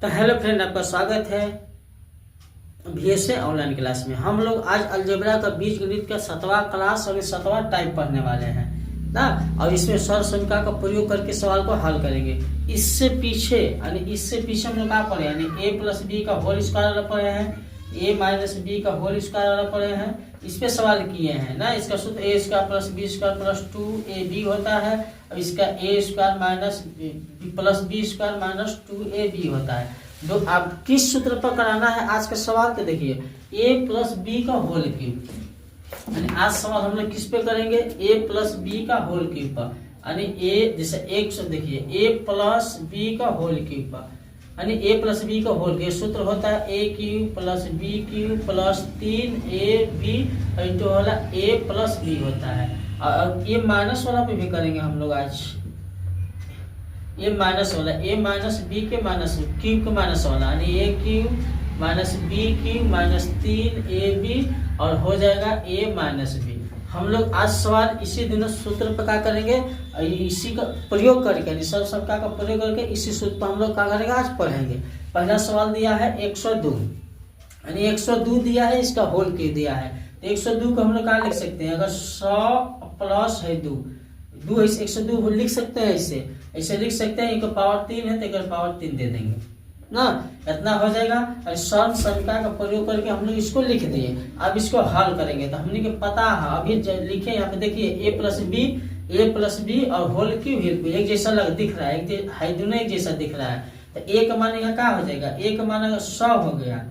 तो hello friend, आपका स्वागत है VSA ऑनलाइन क्लास में। हम लोग आज अलजेब्रा का बीजगणित का 7वां क्लास और 7वां टाइप पढ़ने वाले हैं ना। और इसमें सर्वसंख्या का प्रयोग करके सवाल को हल करेंगे। इससे पीछे हम लोग क्या पढ़े, यानी a+b का होल स्क्वायर पढ़े हैं, a-b का होल स्क्वायर पढ़े हैं। इस पे सवाल किए हैं ना। इसका सूत्र a² + b² + 2ab होता है। अब इसका a² + b² - 2ab होता है। जो आप किस सूत्र पर कराना है आज का सवाल, तो देखिए a+b का होल क्यूब, यानी आज सवाल हम लोग किस पे करेंगे, a+b का होल क्यूब पर, यानी a जैसे एक देखिए a+b का होल क्यूब पर, यानी a+b का होल क्यूब सूत्र होता है a³ + b³ + 3ab इंटू वाला a+b होता है। और ये माइनस वाला पे भी करेंगे हम लोग आज, ये माइनस वाला a-b के माइनस क्यूब के माइनस वाला, यानी a³ - b³ - 3ab और हो जाएगा a-b। हम लोग आज सवाल इसी दिनों सूत्र पर क्या करेंगे, इसी का प्रयोग करके, यानी सर्वसंख्या का प्रयोग करके इसी सूत्र पर हम लोग क्या करेंगे, आज पढ़ेंगे। पहला सवाल दिया है 102, यानी 102 दिया है, इसका होल क्यूब दिया है। तो 102 को हम लोग क्या लिख सकते हैं, अगर 100 प्लस है 2 102 लिख सकते हैं, ऐसे लिख सकते हैं। एक पावर 3 है तो एक पावर 3 दे देंगे ना, इतना हो जाएगा। और सर्वसंख्या का प्रयोग करके हम लोग इसको लिख दिए। अब इसको हल करेंगे तो हमने के पता है, अभी लिखे यहाँ पे देखिए a+b और होल क्यूब एक जैसा दिख रहा है, दोनों एक जैसा दिख रहा है। तो a का मान यहाँ क्या हो जाएगा, a का मान अगर 100 हो गया,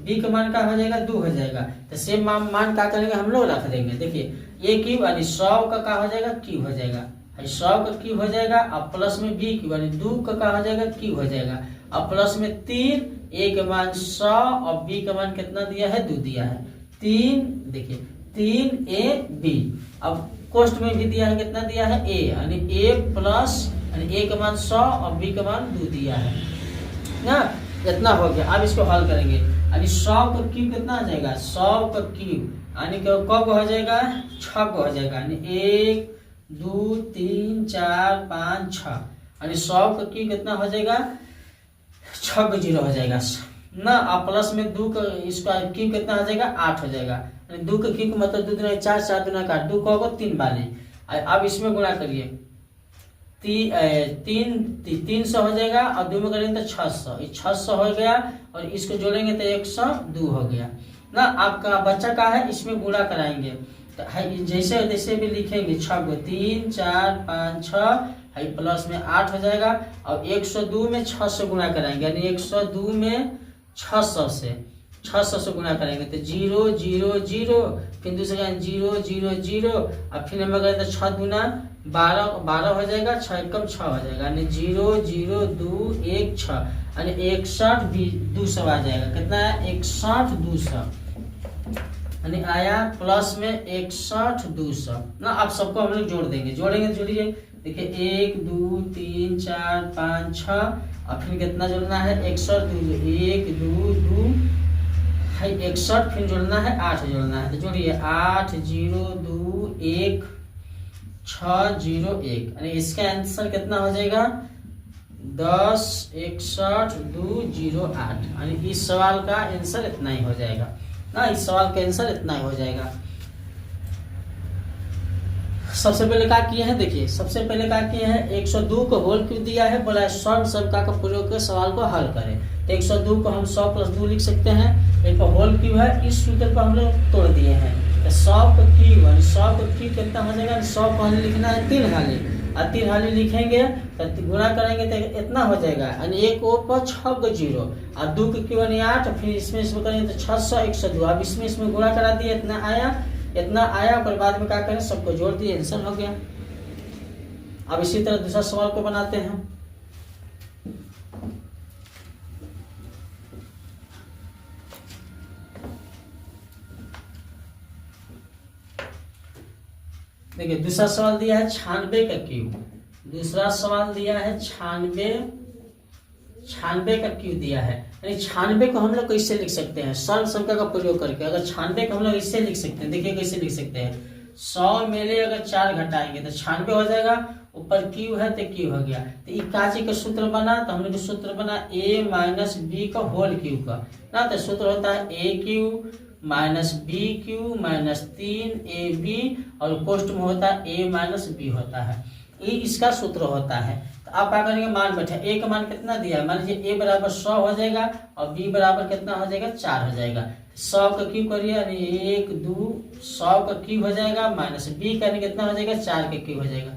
b का मान क्या हो जाएगा 2 हो जाएगा। तो सेम मान क्या करेंगे हम लोग रख देंगे। देखिए a³ यानी 100 का क्या हो जाएगा, क्यूब हो जाएगा, 100 का क्यूब हो जाएगा। अब प्लस में b³ यानी 2 का क्या हो जाएगा, क्यूब हो जाएगा। अब प्लस में 3, a का मान 100 और b का मान कितना दिया है, 2 दिया है। 3 देखिए 3ab। अब कोष्ट में भी दिया है, कितना दिया है a, यानी a का मान 100 और b का मान 2 दिया है ना। इतना हो गया। अब इसको हल करेंगे, यानी 100 का क्यूब कितना हो जाएगा, 100 का क्यूब यानी कब हो जाएगा, 6 को हो जाएगा, यानी 1 2 3 4 5 6, यानी 100 का क्यूब कितना हो जाएगा, 6 का 0 हो जाएगा ना। अब प्लस में 2 का इसका क्यूब कितना हो जाएगा, 8 हो जाएगा, यानी 2 का क्यूब मतलब 2 दूना 4 4 दूना का 2 का होगा 3 वाले। अब इसमें गुणा करिए, 300 हो जाएगा और 2 में करेंगे तो 600, 600 हो गया और इसको जोड़ेंगे तो 102 हो गया ना। आपका बच्चा का है, इसमें गुणा कराएंगे तो जैसे जैसे भी लिखेंगे 6 को 3 4 5 6 प्लस में 8 हो जाएगा। और 102 में 600 गुणा कराएंगे, यानी 102 में 600 से गुणा करेंगे तो 0 0 0, फिर दूसरा 0 0 0, और फिर नंबर करें तो 6 दूना 12 हो जाएगा, 6 कम 6 हो जाएगा, यानी 0 0 2 1 6, यानी 61 200 आ जाएगा। कितना है, 61 200, यानी आया प्लस में 61 200 ना। अब सबको हम लोग जोड़ देंगे, जोड़ेंगे जोड़िए, देखिए 1 2 3 4 5 6 और फिर कितना जोड़ना है, 61 1 2 2 है 61, फिर जोड़ना है 8 जोड़ना है, तो जोड़िए 8 0 2 1 6 0 1, यानी इसका आंसर कितना हो जाएगा, 10 61 2 0 8, यानी इस सवाल का आंसर इतना ही हो जाएगा ना। इस सवाल का आंसर इतना ही हो जाएगा। सबसे पहले क्या किए हैं, देखिए सबसे पहले क्या किए हैं, 102 को होल क्यूब दिया है, बोला है सर्वसंख्या का प्रयोग कर सवाल को हल करें। तो 102 को हम 100 + 2 लिख सकते हैं, एक होल क्यूब है, इस सूत्र को हम लोग तोड़ दिए हैं। तो 100 का क्यूब, 100 का क्यूब कितना हो जाएगा, 100 को हमें लिखना है 3 हाली, और 3 हाली लिखेंगे तो गुणा करेंगे तो इतना हो जाएगा, यानी 1 ऊपर 6 का 0 और 2 का क्यूब यानी 8, फिर इसमें करेंगे तो 600 102। अब इसमें गुणा करा दिए, इतना आया और बाद में क्या करें, सबको जोड़ दिए, आंसर हो गया। अब इसी तरह दूसरा सवाल को बनाते हैं। देखिए दूसरा सवाल दिया है 96 का क्यूब, दूसरा सवाल दिया है 96 का क्यूब दिया है, यानी 96 को हम लोग कैसे लिख सकते हैं, सर्वसंख्या का प्रयोग करके। अगर 96 को हम लोग इससे लिख सकते हैं, देखिए कैसे लिख सकते हैं, 100 में ले अगर 4 घटाएंगे तो 96 हो जाएगा। ऊपर क्यू है तो क्यू हो गया। तो ये काची का सूत्र बना, तो हम लोग का सूत्र बना a माइनस बी का होल क्यू का ना। तो सूत्र होता है A cube minus B cube minus 3ab और कोष्ट में होता है a माइनस बी होता है। ये इसका सूत्र होता है। तो आप क्या करेंगे, मान बैठे a का मान कितना दिया है, मान लीजिए a बराबर 100 हो जाएगा और b बराबर कितना हो जाएगा 4 हो जाएगा। 100 का क्यू करिए यानी 1 2 100 का क्यू हो जाएगा माइनस b का यानी कितना हो जाएगा 4 का क्यू हो जाएगा।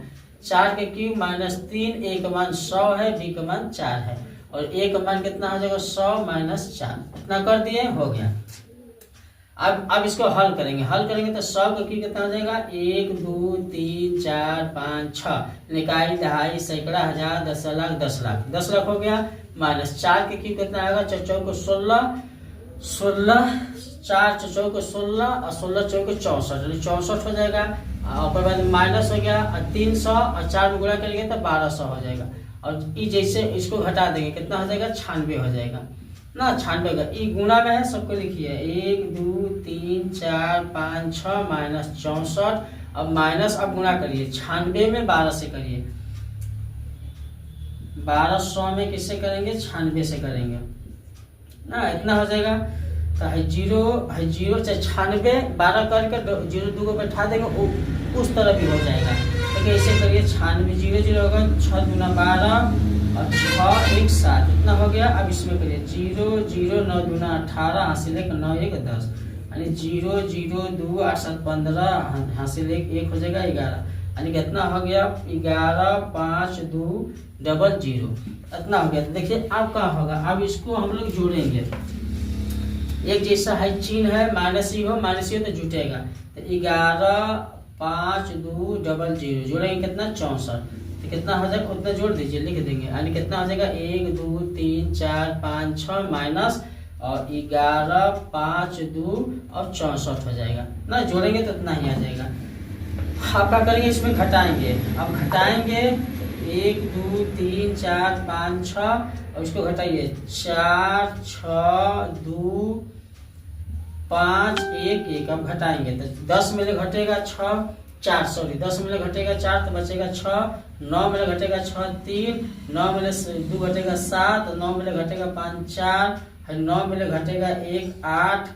4 के क्यू माइनस 3, a का मान 100 है, b का मान 4 है और a का मान कितना हो जाएगा 100 माइनस 4। इतना कर दिए, हो गया। अब इसको हल करेंगे तो 100 का क्यू कितना हो जाएगा 1 2 3 4 5 6 इकाई दहाई सैकड़ा हजार 10 लाख 10 लाख 10 लाख हो गया। माइनस 4 के क्यू कितना आएगा 4 चौको 16 16 4 चौको 16 और 16 चौको 64 64 हो जाएगा। और बाद माइनस हो गया 300 और 4 में गुणा करेंगे तो 1200 हो जाएगा। और ये जैसे इसको घटा देंगे कितना हो जाएगा 96 हो जाएगा ना। 96 का ये गुणा में है, सबको लिखिए 1 2 3 4 5 6 माइनस 64। अब माइनस अब गुणा करिए 96 में 12 से करिए, 1200 में किससे करेंगे 96 से करेंगे ना। इतना हो जाएगा। तो है जीरो चाहे 96 12 करके 0 2 को बैठा देंगे उस तरह भी हो जाएगा। तो कैसे करिए 96 0 0 होगा 6 दूना 12 और 6 1 7 इतना हो गया। अब इसमें करिए 0 0 9 दूना 18 हासिल 1 9 1 10 यानी 0 0 2 8 7 15 हासिल 1 हो जाएगा 11 यानी कितना हो गया 11 5 2 डबल 0 इतना हो गया। तो देखिए अब क्या होगा, अब इसको हम लोग जोड़ेंगे। एक जैसा है चिन्ह है, माइनस ही हो तो जुटेगा। तो 11 5 2 डबल 0 जोड़ेंगे कितना 64। तो कितना हो जाएगा उतना जोड़ दीजिए, लिख देंगे यानी कितना हो जाएगा 1 2 3 4 5 6 माइनस और 11 5 2 और 64 हो जाएगा ना। जोड़ेंगे तो इतना ही आ जाएगा। आप क्या करेंगे इसमें घटाएंगे। अब घटाएंगे 1 2 3 4 5 6 और इसको घटाइए 4 6 2 5 1 1। अब घटाएंगे तो 10 में घटेगा 6 4 सॉरी 10 में घटेगा 4 तो बचेगा 6 9 में घटेगा 6 3 9 में 2 घटेगा 7 9 में घटेगा 5 4 9 में घटेगा 1 8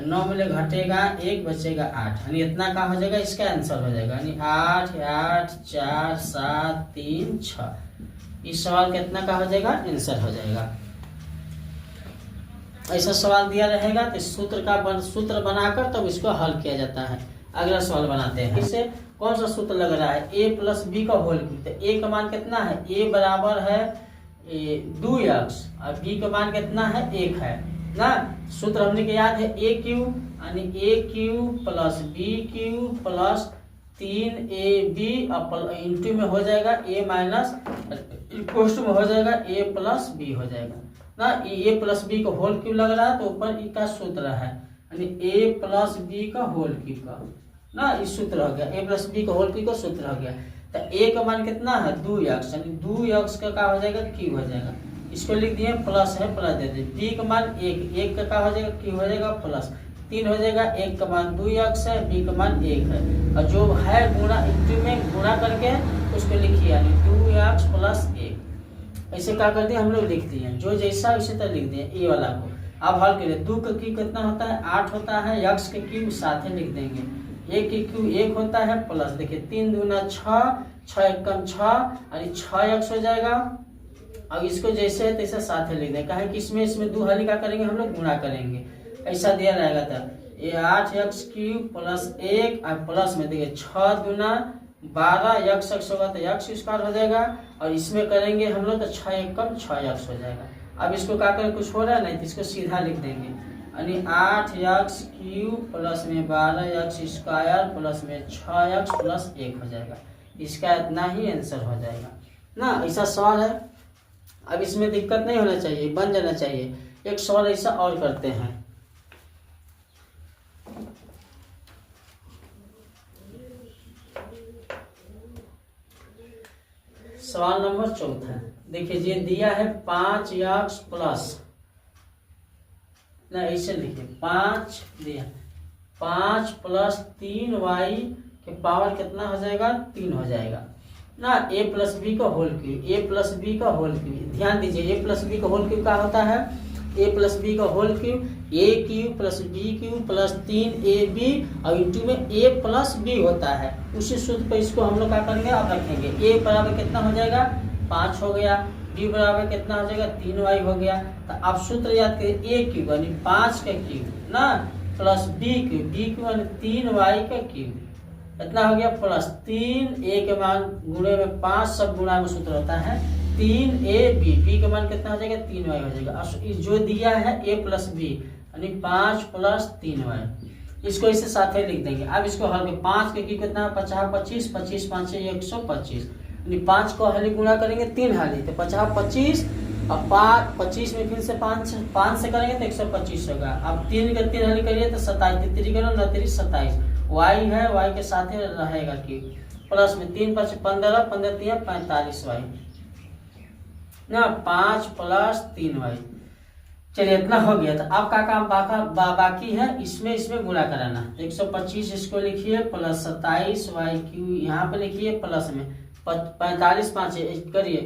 9 में घटेगा 1 बचेगा 8 यानी इतना का हो जाएगा, इसका आंसर हो जाएगा यानी 8 8 4 7 3 6। इस सवाल का इतना का हो जाएगा आंसर हो जाएगा। ऐसा सवाल दिया रहेगा तो सूत्र बनाकर तब इसको हल किया जाता है। अगला सवाल बनाते हैं। इससे कौन सा सूत्र लग रहा है a प्लस बी का होल क्यूब। तो a का मान कितना है, a बराबर है 2x और b का मान कितना है 1 है ना। सूत्र हमने के याद है a क्यूब यानी a cube plus b cube plus 3ab और इंटू में हो जाएगा a माइनस इक्वल में हो जाएगा a प्लस b हो जाएगा ना। a प्लस बी का होल क्यूब लग रहा है तो ऊपर ई का सूत्र है यानी a प्लस बी का होल क्यूब का ना। इस सूत्र हो गया a प्लस बी का होल क्यूब का सूत्र हो गया। तो a का मान कितना है 2x यानी 2x का क्या हो जाएगा क्यूब हो जाएगा। इसको लिख दिए प्लस है प्लस दे दिए। b का मान 1 का क्या हो जाएगा क्यूब हो जाएगा प्लस 3 हो जाएगा। 1 का मान 2x है, b का मान 1 है और जो है गुणा इंटू में गुणा करके उसको लिखिए यानी 2x प्लस 1। ऐसे क्या कर दिए हम लोग लिख दिए, जो जैसा उसी तरह लिख दिए ए वाला को। अब हल करिए 2 का क्यूब कितना होता है 8 होता है, x के क्यूब साथ ही लिख देंगे। 1 के क्यूब 1 होता है प्लस देखिए 3 दूना 6 6 1 कम 6 यानी 6x हो जाएगा। अब इसको जैसे है तैसे साथ ही लिख दें, कहा कि इसमें 2 हल क्या करेंगे हम लोग गुणा करेंगे। ऐसा दिया रहेगा तब ये 8x क्यूब प्लस 1 और प्लस में देखिए 6 दूना 12 x होगा तो x स्क्वायर हो जाएगा और इसमें करेंगे हम लोग तो 6 1 कम 6x हो जाएगा। अब इसको क्या करें कुछ हो रहा है नहीं तो इसको सीधा लिख देंगे यानी 8x क्यूब प्लस में 12x स्क्वायर प्लस में 6x प्लस 1 हो जाएगा। इसका इतना ही आंसर हो जाएगा ना। ऐसा सवाल है, अब इसमें दिक्कत नहीं होना चाहिए, बन जाना चाहिए। एक सवाल ऐसा और करते हैं। सवाल नंबर 4 देखिए ये दिया है 5x प्लस ना, ऐसे लिखिए 5 दिया 5 प्लस 3y के पावर कितना हो जाएगा 3 हो जाएगा ना ए प्लस बी का whole cube, A plus B का होल क्यूब। ध्यान दीजिए, ए प्लस बी का होल क्यूब क्या होता है, ए प्लस बी का whole cube, A cube plus B cube plus 3ab और इंटू में ए प्लस बी होता है। उसी सूत्र पर इसको हम लोग क्या करेंगे, अब रखेंगे। ए बराबर कितना हो जाएगा, 5 हो गया। बी बराबर कितना हो जाएगा, 3y हो गया। तो आप सूत्र याद करिए, ए क्यूब यानी 5 का क्यूब ना प्लस बी क्यूब यानी 3y का क्यूब, इतना हो गया प्लस 3a के मान गुणे में 5, सब गुणा में सूत्र होता है 3ab, b के मान कितना हो जाएगा, 3y हो जाएगा। जो दिया है a प्लस बी यानी 5 प्लस 3y, इसको इसे साथ ही लिख देंगे। अब इसको हल के 5 के की कितना, 50 25, 25 5 से 125 यानी 5 को हली गुणा करेंगे 3 हाली तो 50 25 अब 25 में फिर से 5 से करेंगे तो 125 होगा। अब 3 के 3 हली करिए तो 27, 3 करो 29 27, y है, y के साथ ही रहेगा कि प्लस में 3 5 15, 15 3 45y ना 5 प्लस 3y। चलिए इतना हो गया। तो अब का काम बाकी है, इसमें गुणा कराना। 125 इसको लिखिए प्लस 27y यहाँ पे लिखिए प्लस में 45 5 करिए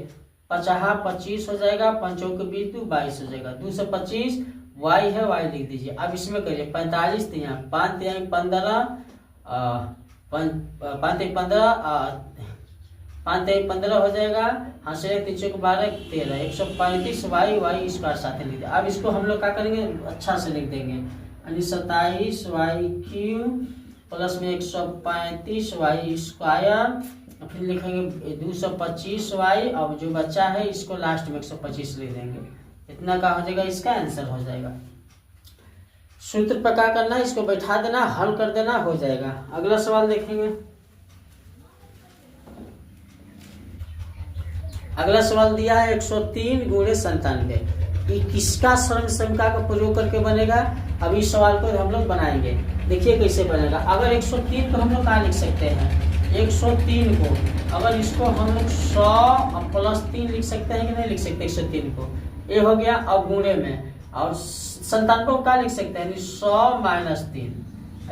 50 25 हो जाएगा, 5 के 20 22 हो जाएगा, 2 से 25 y है, y लिख दीजिए। अब इसमें करिए 45 तो यहाँ 5 3 15 15 हो जाएगा, हाँ से 3 को 12 13 135 y स्क्वायर साथ लिख दे। अब इसको हम लोग क्या करेंगे, अच्छा से लिख देंगे यानी 27y क्यूब प्लस में 135 y स्क्वायर, फिर लिखेंगे 225y, अब जो बच्चा है इसको लास्ट में 125 लिख देंगे। इतना का हो जाएगा, इसका आंसर हो जाएगा। सूत्र पर क्या करना है, इसको बैठा देना, हल कर देना, हो जाएगा। अगला सवाल देखेंगे। अगला सवाल दिया है 103 गुणे 97, ये किसका समीकरण का प्रयोग करके बनेगा। अब इस सवाल को हम लोग बनाएंगे, देखिए कैसे बनेगा। अगर 103 को हम लोग क्या लिख सकते हैं, 103 को अगर इसको हम लोग 100 प्लस 3 लिख सकते हैं कि नहीं लिख सकते। 103 को ये हो गया, अब गुणे में, और 97 को क्या लिख सकते हैं, 100 माइनस 3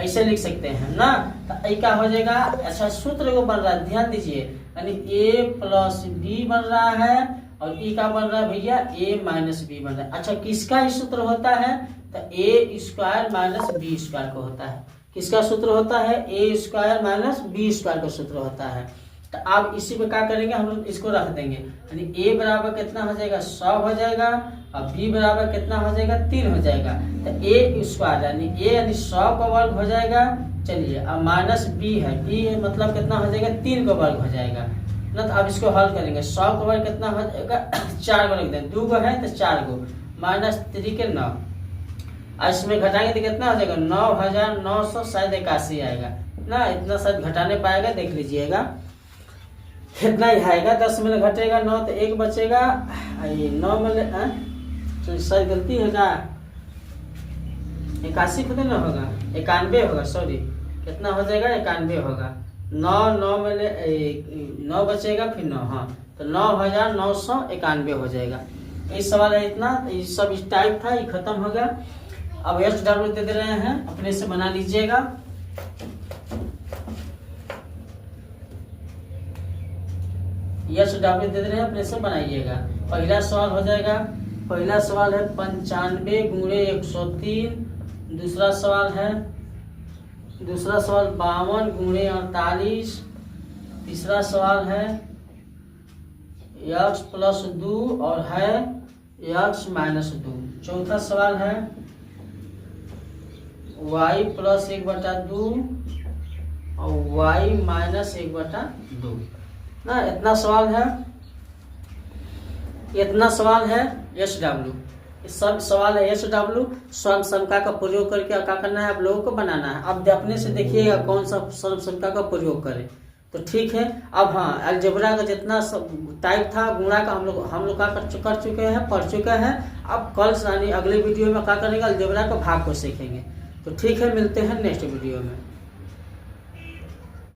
ऐसे लिख सकते हैं ना। तो क्या हो जाएगा, अच्छा सूत्र को बन रहा है, ध्यान दीजिए, यानी a प्लस बी बन रहा है और e का बन रहा है भैया a माइनस बी बन रहा है। अच्छा किसका ही सूत्र होता है, तो a square minus B square को होता है। किसका सूत्र होता है, a square minus B square का सूत्र होता है। तो आप इसी पे क्या करेंगे, हम लोग इसको रख देंगे, यानी a बराबर कितना हो जाएगा, 100 हो जाएगा, और b बराबर कितना हो जाएगा, 3 हो जाएगा। तो a स्क्वायर यानी a यानी 100 का वर्ग हो जाएगा। चलिए अब माइनस b है, b मतलब कितना हो जाएगा, 3 का वर्ग हो जाएगा ना। तो अब इसको हल करेंगे, 100 का वर्ग कितना हो जाएगा, 4 को रख देंगे, 2 को है तो 4 को, माइनस 3 के 9, और इसमें घटाएंगे तो कितना हो जाएगा, 9900 शायद 81 आएगा ना। इतना शायद घटाने पाएगा, देख लीजिएगा इतना ही आएगा। 10 में घटेगा 9 तो 1 बचेगा, 9 में शायद गलती होगा, 81 खुद ना होगा, 91 होगा, सॉरी कितना हो जाएगा, 91 होगा। 9 में 9 बचेगा, फिर 9, हाँ तो 9991 हो जाएगा। इस सवाल है इतना, ये सब इस टाइप था, ये खत्म हो गया। अब SW दे रहे हैं, अपने से बना लीजिएगा। SW दे रहे हैं, अपने से बनाइएगा। पहला सवाल हो जाएगा, पहला सवाल है 95 गुणे 103, दूसरा सवाल 52 गुणे 48, तीसरा सवाल है x प्लस 2 और है x माइनस 2, चौथा सवाल है y प्लस 1/2 और y माइनस 1/2 ना। इतना सवाल है SW, सब सवाल है SW। सर्व संख्या का प्रयोग करके क्या करना है, आप लोगों को बनाना है। अब अपने से देखिएगा कौन सा सर्व संख्या का प्रयोग करें, तो ठीक है। अब हाँ, अलजेब्रा का जितना टाइप था गुणा का हम लोग का कर चुके हैं, पढ़ चुके हैं। अब कल यानी अगले वीडियो में क्या करेंगे, अलजेब्रा का भाग को सीखेंगे। तो ठीक है, मिलते हैं नेक्स्ट वीडियो में।